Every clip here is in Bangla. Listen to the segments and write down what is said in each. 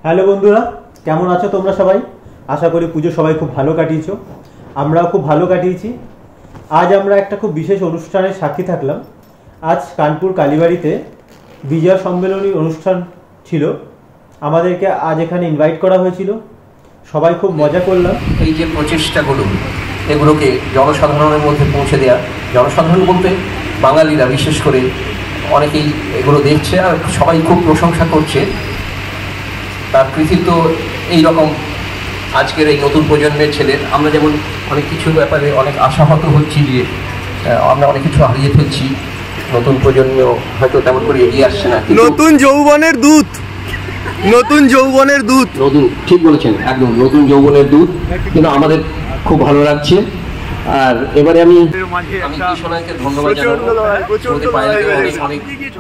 হ্যালো বন্ধুরা, কেমন আছো তোমরা সবাই? আশা করি পুজো সবাই খুব ভালো কাটিয়েছো। আমরাও খুব ভালো কাটিয়েছি। আজ আমরা একটা খুব বিশেষ অনুষ্ঠানের সাক্ষী থাকলাম। আজ কানপুর কালীবাড়িতে বিজয়া সম্মেলনী অনুষ্ঠান ছিল। আমাদেরকে আজ এখানে ইনভাইট করা হয়েছিল। সবাই খুব মজা করলাম। এই যে প্রচেষ্টাগুলো, এগুলোকে জনসাধারণের মধ্যে পৌঁছে দেওয়া, জনসাধারণ বলতে বাঙালিরা বিশেষ করে অনেকেই এগুলো দেখছে আর সবাই খুব প্রশংসা করছে। তার কৃতিত্ব এইরকম আজকের এই নতুন প্রজন্মের ছেলের। আমরা যেমন অনেক কিছুর ব্যাপারে অনেক আশাহত হচ্ছি যে আমরা অনেক কিছু হারিয়ে ফেলছি, নতুন প্রজন্ম হয়তো তেমন করে এগিয়ে আসছে না। নতুন যৌবনের দূত, নতুন যৌবনের দূত, নতুন, ঠিক বলেছেন, একদম নতুন যৌবনের দূত। কিন্তু আমাদের খুব ভালো লাগছে। আর এবারে আমি কিশোরাকে ধন্যবাদ জানাবো।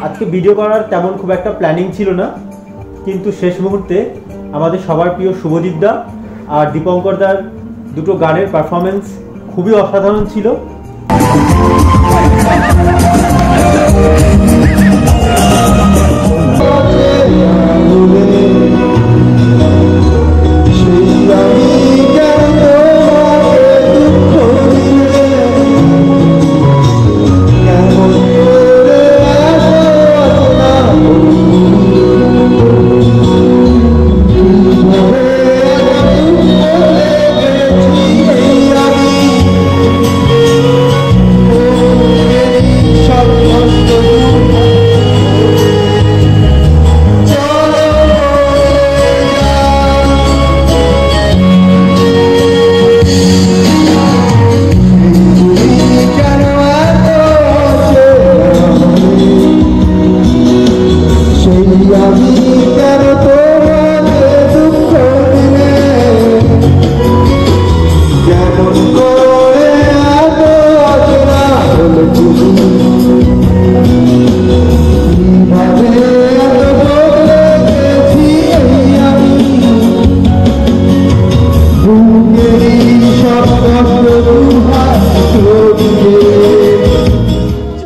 আজকে ভিডিও করার তেমন খুব একটা প্ল্যানিং ছিল না, কিন্তু শেষ মুহূর্তে আমাদের সবার প্রিয় শুভদীপ দা আর দীপঙ্কর দার দুটো গানের পারফরমেন্স খুবই অসাধারণ ছিল।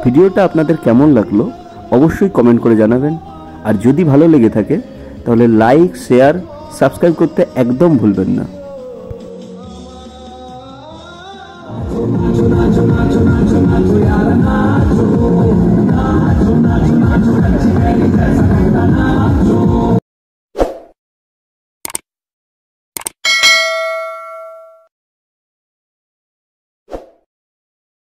ভিডিওটা আপনাদের কেমন লাগলো অবশ্যই কমেন্ট করে জানাবেন। আর যদি ভালো লেগে থাকে তাহলে লাইক, শেয়ার, সাবস্ক্রাইব করতে একদম ভুলবেন না।